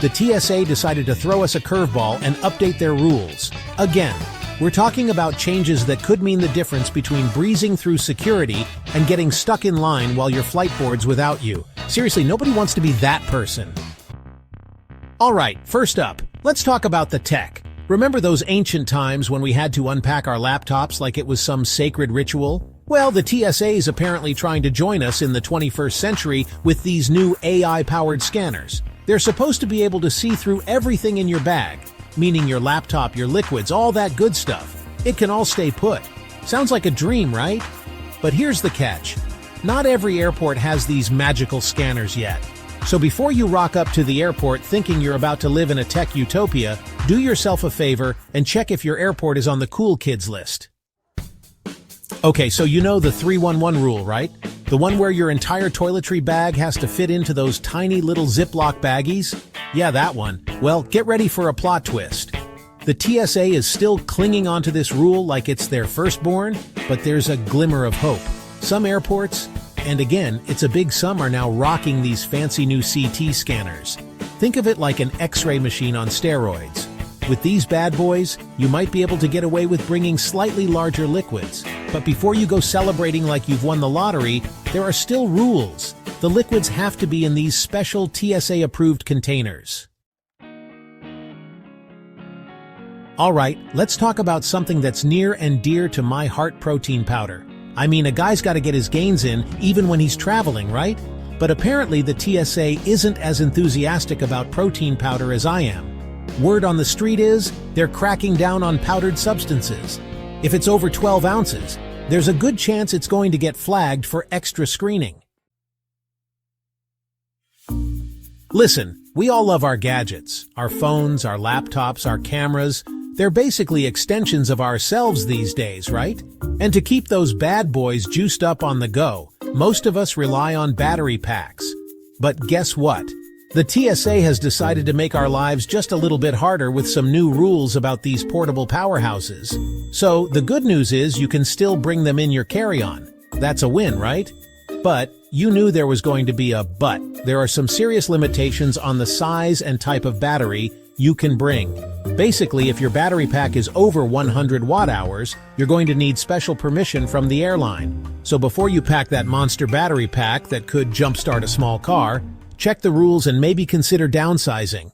the TSA decided to throw us a curveball and update their rules. Again, we're talking about changes that could mean the difference between breezing through security and getting stuck in line while your flight boards without you. Seriously, nobody wants to be that person. Alright, first up, let's talk about the tech. Remember those ancient times when we had to unpack our laptops like it was some sacred ritual? Well, the TSA is apparently trying to join us in the 21st century with these new AI-powered scanners. They're supposed to be able to see through everything in your bag, meaning your laptop, your liquids, all that good stuff. It can all stay put. Sounds like a dream, right? But here's the catch. Not every airport has these magical scanners yet. So before you rock up to the airport thinking you're about to live in a tech utopia, do yourself a favor and check if your airport is on the cool kids list. Okay, so you know the 311 rule, right? The one where your entire toiletry bag has to fit into those tiny little Ziploc baggies? Yeah, that one. Well, get ready for a plot twist. The TSA is still clinging onto this rule like it's their firstborn, but there's a glimmer of hope. Some airports, and again, it's a big some, are now rocking these fancy new CT scanners. Think of it like an X-ray machine on steroids. With these bad boys, you might be able to get away with bringing slightly larger liquids. But before you go celebrating like you've won the lottery, there are still rules. The liquids have to be in these special TSA-approved containers. Alright, let's talk about something that's near and dear to my heart: protein powder. I mean, a guy's got to get his gains in even when he's traveling, right? But apparently the TSA isn't as enthusiastic about protein powder as I am. Word on the street is, they're cracking down on powdered substances. If it's over 12 ounces, there's a good chance it's going to get flagged for extra screening. Listen, we all love our gadgets, our phones, our laptops, our cameras. They're basically extensions of ourselves these days, right? And to keep those bad boys juiced up on the go, most of us rely on battery packs. But guess what? The TSA has decided to make our lives just a little bit harder with some new rules about these portable powerhouses. So, the good news is you can still bring them in your carry-on. That's a win, right? But you knew there was going to be a but. There are some serious limitations on the size and type of battery you can bring. Basically, if your battery pack is over 100 watt-hours, you're going to need special permission from the airline. So before you pack that monster battery pack that could jumpstart a small car, check the rules and maybe consider downsizing.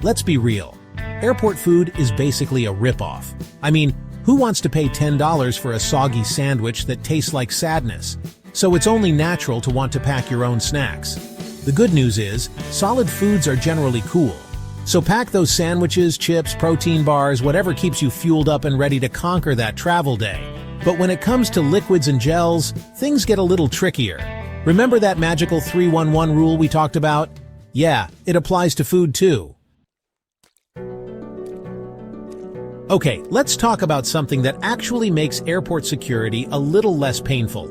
Let's be real. Airport food is basically a ripoff. I mean, who wants to pay $10 for a soggy sandwich that tastes like sadness? So it's only natural to want to pack your own snacks. The good news is, solid foods are generally cool. So pack those sandwiches, chips, protein bars, whatever keeps you fueled up and ready to conquer that travel day. But when it comes to liquids and gels, things get a little trickier. Remember that magical 311 rule we talked about? Yeah, it applies to food too. Okay, let's talk about something that actually makes airport security a little less painful.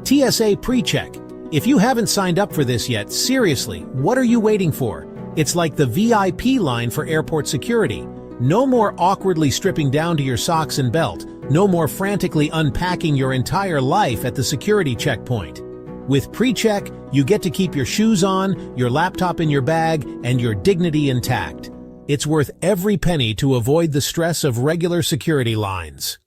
TSA PreCheck. If you haven't signed up for this yet, seriously, what are you waiting for? It's like the VIP line for airport security. No more awkwardly stripping down to your socks and belt. No more frantically unpacking your entire life at the security checkpoint. With PreCheck, you get to keep your shoes on, your laptop in your bag, and your dignity intact. It's worth every penny to avoid the stress of regular security lines.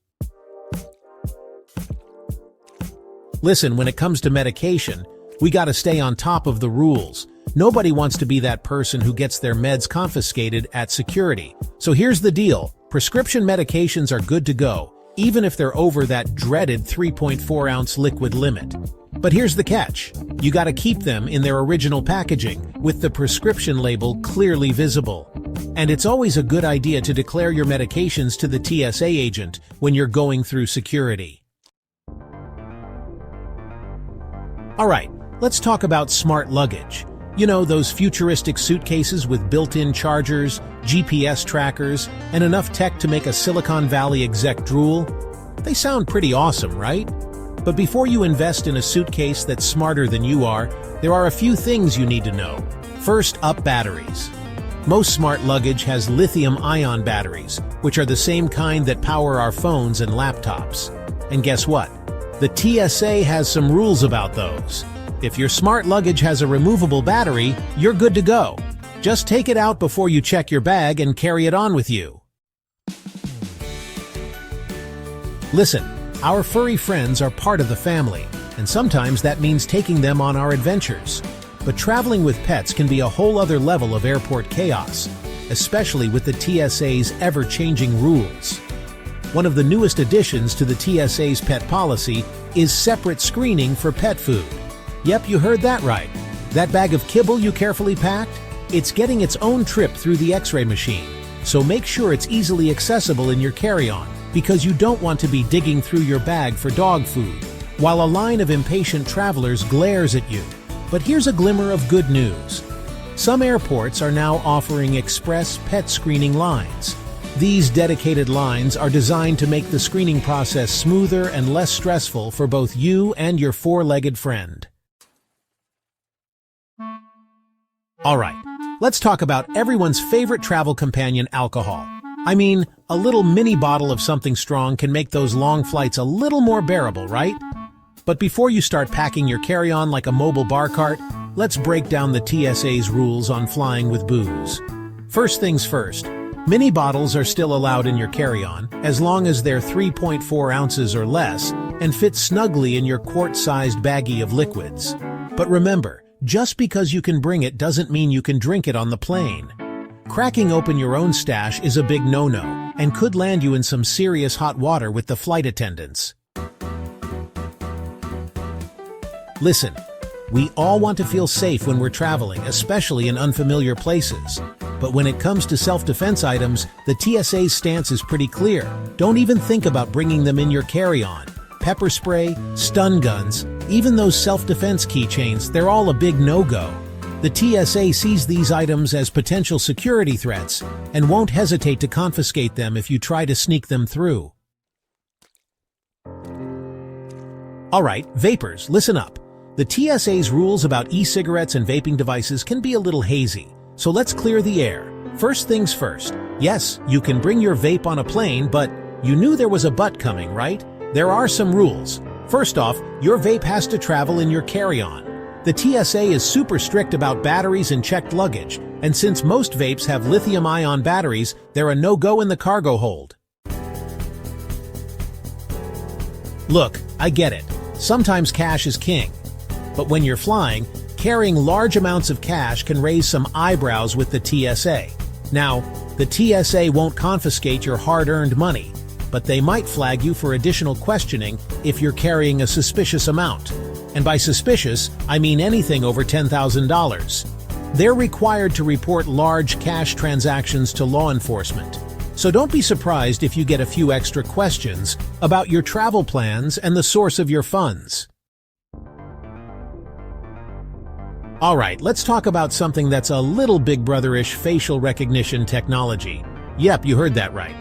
Listen, when it comes to medication, we gotta stay on top of the rules. Nobody wants to be that person who gets their meds confiscated at security. So here's the deal. Prescription medications are good to go, even if they're over that dreaded 3.4-ounce liquid limit. But here's the catch. You gotta keep them in their original packaging, with the prescription label clearly visible. And it's always a good idea to declare your medications to the TSA agent when you're going through security. Alright, let's talk about smart luggage. You know, those futuristic suitcases with built-in chargers, GPS trackers, and enough tech to make a Silicon Valley exec drool? They sound pretty awesome, right? But before you invest in a suitcase that's smarter than you are, there are a few things you need to know. First up, batteries. Most smart luggage has lithium-ion batteries, which are the same kind that power our phones and laptops. And guess what? The TSA has some rules about those. If your smart luggage has a removable battery, you're good to go. Just take it out before you check your bag and carry it on with you. Listen, our furry friends are part of the family, and sometimes that means taking them on our adventures. But traveling with pets can be a whole other level of airport chaos, especially with the TSA's ever-changing rules. One of the newest additions to the TSA's pet policy is separate screening for pet food. Yep, you heard that right. That bag of kibble you carefully packed? It's getting its own trip through the X-ray machine, so make sure it's easily accessible in your carry-on, because you don't want to be digging through your bag for dog food, while a line of impatient travelers glares at you. But here's a glimmer of good news. Some airports are now offering express pet screening lines. These dedicated lines are designed to make the screening process smoother and less stressful for both you and your four-legged friend. Alright, let's talk about everyone's favorite travel companion, alcohol. I mean, a little mini bottle of something strong can make those long flights a little more bearable, right? But before you start packing your carry-on like a mobile bar cart, let's break down the TSA's rules on flying with booze. First things first, mini bottles are still allowed in your carry-on, as long as they're 3.4 ounces or less, and fit snugly in your quart-sized baggie of liquids. But remember, just because you can bring it doesn't mean you can drink it on the plane. Cracking open your own stash is a big no-no, and could land you in some serious hot water with the flight attendants. Listen, we all want to feel safe when we're traveling, especially in unfamiliar places. But when it comes to self-defense items, the TSA's stance is pretty clear. Don't even think about bringing them in your carry-on. Pepper spray, stun guns, even those self-defense keychains, they're all a big no-go. The TSA sees these items as potential security threats and won't hesitate to confiscate them if you try to sneak them through. Alright, vapors, listen up. The TSA's rules about e-cigarettes and vaping devices can be a little hazy, so let's clear the air. First things first. Yes, you can bring your vape on a plane, but you knew there was a but coming, right? There are some rules. First off, your vape has to travel in your carry-on. The TSA is super strict about batteries and checked luggage, and since most vapes have lithium-ion batteries, they're a no-go in the cargo hold. Look, I get it. Sometimes cash is king. But when you're flying, carrying large amounts of cash can raise some eyebrows with the TSA. Now, the TSA won't confiscate your hard-earned money, but they might flag you for additional questioning if you're carrying a suspicious amount. And by suspicious, I mean anything over $10,000. They're required to report large cash transactions to law enforcement. So don't be surprised if you get a few extra questions about your travel plans and the source of your funds. Alright, let's talk about something that's a little Big Brother-ish: facial recognition technology. Yep, you heard that right.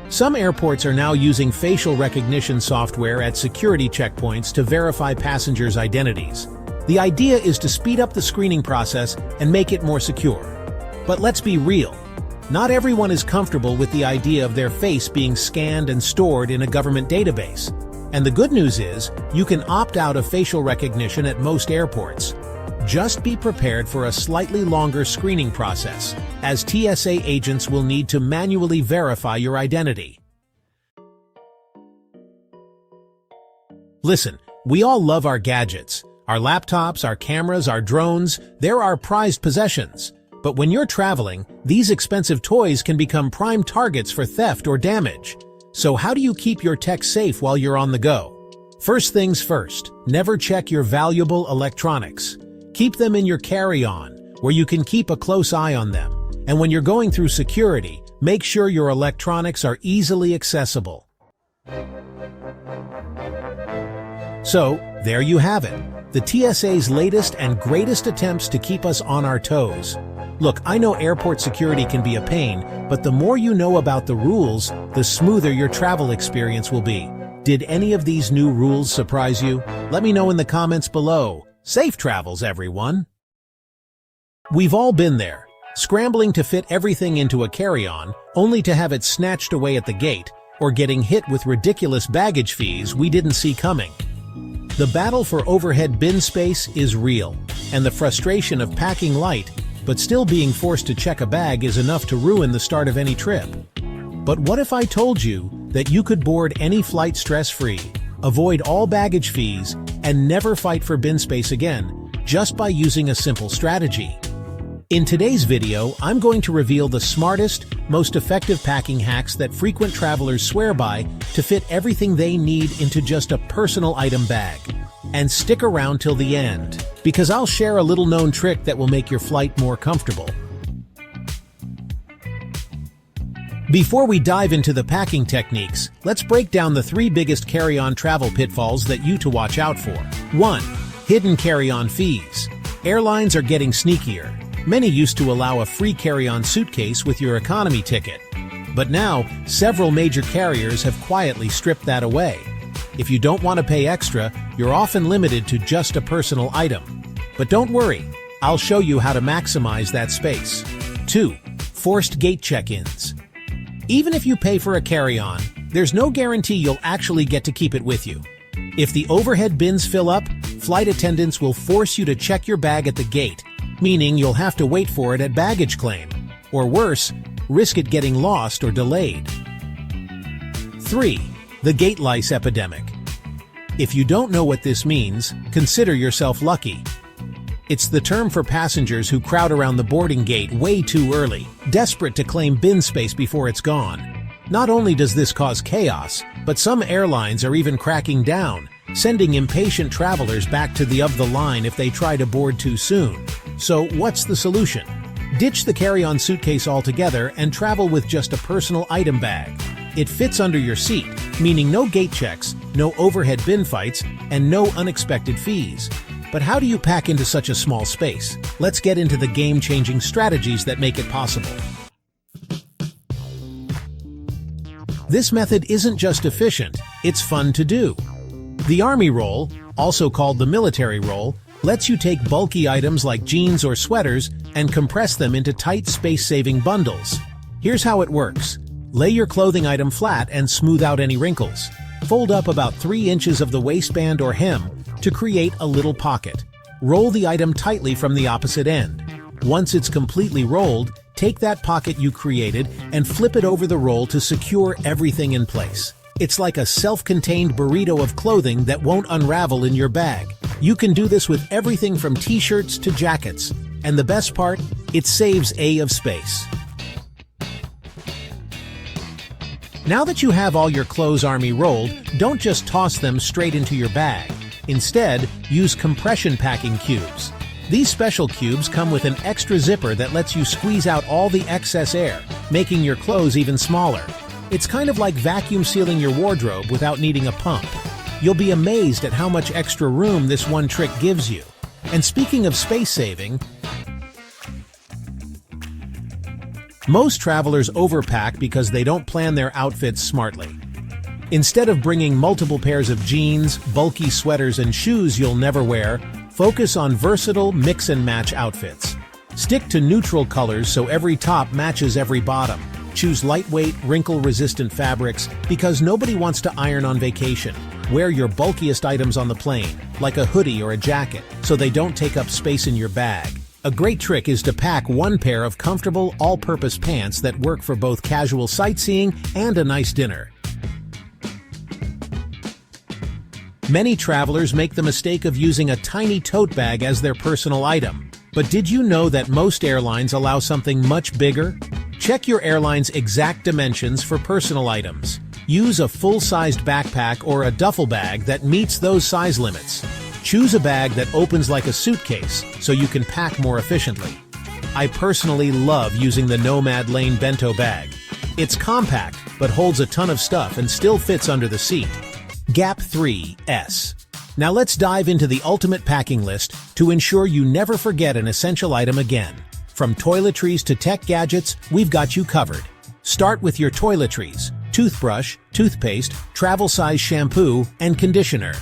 Some airports are now using facial recognition software at security checkpoints to verify passengers' identities. The idea is to speed up the screening process and make it more secure. But let's be real. Not everyone is comfortable with the idea of their face being scanned and stored in a government database. And the good news is, you can opt out of facial recognition at most airports. Just be prepared for a slightly longer screening process, as TSA agents will need to manually verify your identity. Listen, we all love our gadgets. Our laptops, our cameras, our drones, they're our prized possessions. But when you're traveling, these expensive toys can become prime targets for theft or damage. So how do you keep your tech safe while you're on the go? First things first, never check your valuable electronics. Keep them in your carry-on, where you can keep a close eye on them. And when you're going through security, make sure your electronics are easily accessible. So, there you have it. The TSA's latest and greatest attempts to keep us on our toes. Look, I know airport security can be a pain, but the more you know about the rules, the smoother your travel experience will be. Did any of these new rules surprise you? Let me know in the comments below. Safe travels, everyone! We've all been there, scrambling to fit everything into a carry-on, only to have it snatched away at the gate, or getting hit with ridiculous baggage fees we didn't see coming. The battle for overhead bin space is real, and the frustration of packing light but still being forced to check a bag is enough to ruin the start of any trip. But what if I told you that you could board any flight stress-free, avoid all baggage fees, and never fight for bin space again, just by using a simple strategy? In today's video, I'm going to reveal the smartest, most effective packing hacks that frequent travelers swear by to fit everything they need into just a personal item bag. And stick around till the end, because I'll share a little-known trick that will make your flight more comfortable. Before we dive into the packing techniques, let's break down the 3 biggest carry-on travel pitfalls that you to watch out for. 1. Hidden carry-on fees. Airlines are getting sneakier. Many used to allow a free carry-on suitcase with your economy ticket. But now, several major carriers have quietly stripped that away. If you don't want to pay extra, you're often limited to just a personal item. But don't worry, I'll show you how to maximize that space. 2. Forced gate check-ins. Even if you pay for a carry-on, there's no guarantee you'll actually get to keep it with you. If the overhead bins fill up, flight attendants will force you to check your bag at the gate, meaning you'll have to wait for it at baggage claim. Or worse, risk it getting lost or delayed. 3. The gate lice epidemic. If you don't know what this means, consider yourself lucky. It's the term for passengers who crowd around the boarding gate way too early, desperate to claim bin space before it's gone. Not only does this cause chaos, but some airlines are even cracking down, sending impatient travelers back to the end of the line if they try to board too soon. So what's the solution? Ditch the carry-on suitcase altogether and travel with just a personal item bag. It fits under your seat, meaning no gate checks, no overhead bin fights, and no unexpected fees. But how do you pack into such a small space? Let's get into the game-changing strategies that make it possible. This method isn't just efficient, it's fun to do. The Army roll, also called the military roll, lets you take bulky items like jeans or sweaters and compress them into tight space-saving bundles. Here's how it works. Lay your clothing item flat and smooth out any wrinkles. Fold up about 3 inches of the waistband or hem to create a little pocket. Roll the item tightly from the opposite end. Once it's completely rolled, take that pocket you created and flip it over the roll to secure everything in place. It's like a self-contained burrito of clothing that won't unravel in your bag. You can do this with everything from t-shirts to jackets. And the best part, it saves of space. Now that you have all your clothes Army rolled, don't just toss them straight into your bag. Instead, use compression packing cubes. These special cubes come with an extra zipper that lets you squeeze out all the excess air, making your clothes even smaller. It's kind of like vacuum sealing your wardrobe without needing a pump. You'll be amazed at how much extra room this one trick gives you. And speaking of space saving, most travelers overpack because they don't plan their outfits smartly. Instead of bringing multiple pairs of jeans, bulky sweaters, and shoes you'll never wear, focus on versatile mix-and-match outfits. Stick to neutral colors so every top matches every bottom. Choose lightweight, wrinkle-resistant fabrics because nobody wants to iron on vacation. Wear your bulkiest items on the plane, like a hoodie or a jacket, so they don't take up space in your bag. A great trick is to pack one pair of comfortable, all-purpose pants that work for both casual sightseeing and a nice dinner. Many travelers make the mistake of using a tiny tote bag as their personal item. But did you know that most airlines allow something much bigger? Check your airline's exact dimensions for personal items. Use a full-sized backpack or a duffel bag that meets those size limits. Choose a bag that opens like a suitcase so you can pack more efficiently. I personally love using the Nomad Lane bento bag. It's compact, but holds a ton of stuff and still fits under the seat. Gap 3S. Now let's dive into the ultimate packing list to ensure you never forget an essential item again. From toiletries to tech gadgets, we've got you covered. Start with your toiletries: toothbrush, toothpaste, travel-size shampoo, and conditioner.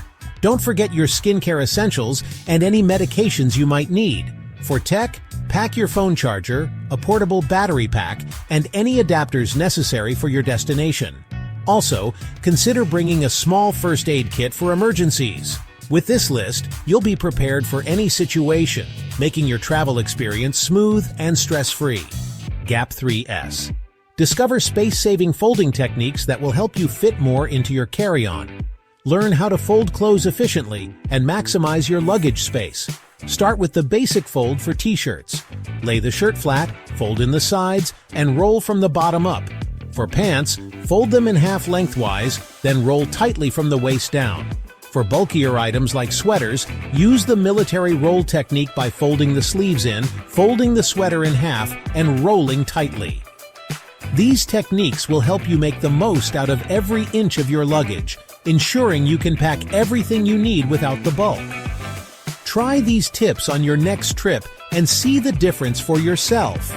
Don't forget your skincare essentials and any medications you might need. For tech, pack your phone charger, a portable battery pack, and any adapters necessary for your destination. Also, consider bringing a small first aid kit for emergencies. With this list, you'll be prepared for any situation, making your travel experience smooth and stress-free. Gap 3S. Discover space-saving folding techniques that will help you fit more into your carry-on. Learn how to fold clothes efficiently and maximize your luggage space. Start with the basic fold for t-shirts. Lay the shirt flat, fold in the sides, and roll from the bottom up. For pants, fold them in half lengthwise, then roll tightly from the waist down. For bulkier items like sweaters, use the military roll technique by folding the sleeves in, folding the sweater in half, and rolling tightly. These techniques will help you make the most out of every inch of your luggage, ensuring you can pack everything you need without the bulk. Try these tips on your next trip and see the difference for yourself.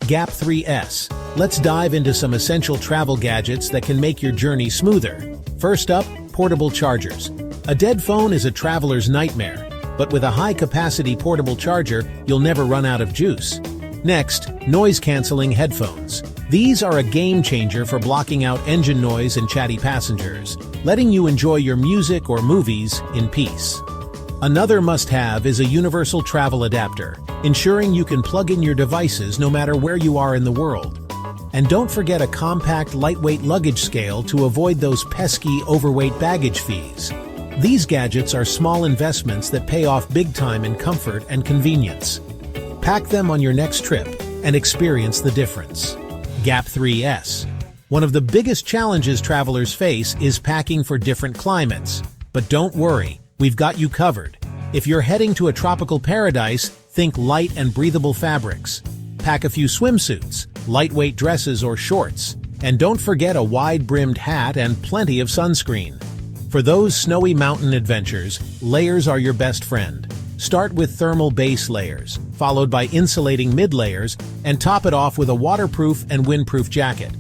Gap 3S. Let's dive into some essential travel gadgets that can make your journey smoother. First up, portable chargers. A dead phone is a traveler's nightmare, but with a high-capacity portable charger, you'll never run out of juice. Next, noise-canceling headphones. These are a game-changer for blocking out engine noise and chatty passengers, letting you enjoy your music or movies in peace. Another must-have is a universal travel adapter, ensuring you can plug in your devices no matter where you are in the world. And don't forget a compact, lightweight luggage scale to avoid those pesky, overweight baggage fees. These gadgets are small investments that pay off big time in comfort and convenience. Pack them on your next trip and experience the difference. Gap 3S. One of the biggest challenges travelers face is packing for different climates. But don't worry, we've got you covered. If you're heading to a tropical paradise, think light and breathable fabrics. Pack a few swimsuits, lightweight dresses or shorts, and don't forget a wide-brimmed hat and plenty of sunscreen. For those snowy mountain adventures, layers are your best friend. Start with thermal base layers, followed by insulating mid-layers, and top it off with a waterproof and windproof jacket.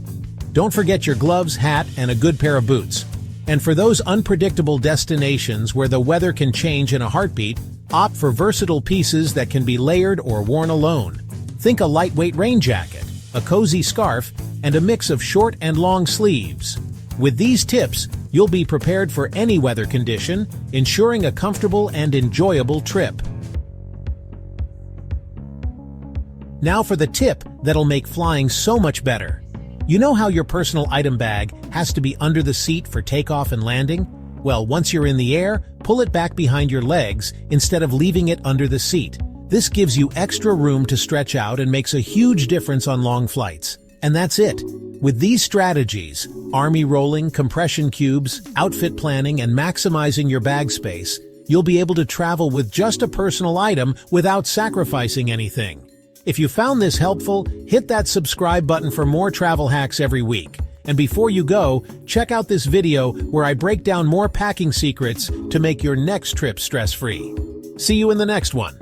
Don't forget your gloves, hat, and a good pair of boots. And for those unpredictable destinations where the weather can change in a heartbeat, opt for versatile pieces that can be layered or worn alone. Think a lightweight rain jacket, a cozy scarf, and a mix of short and long sleeves. With these tips, you'll be prepared for any weather condition, ensuring a comfortable and enjoyable trip. Now for the tip that'll make flying so much better. You know how your personal item bag has to be under the seat for takeoff and landing? Well, once you're in the air, pull it back behind your legs instead of leaving it under the seat. This gives you extra room to stretch out and makes a huge difference on long flights. And that's it. With these strategies, army rolling, compression cubes, outfit planning, and maximizing your bag space, you'll be able to travel with just a personal item without sacrificing anything. If you found this helpful, hit that subscribe button for more travel hacks every week. And before you go, check out this video where I break down more packing secrets to make your next trip stress-free. See you in the next one.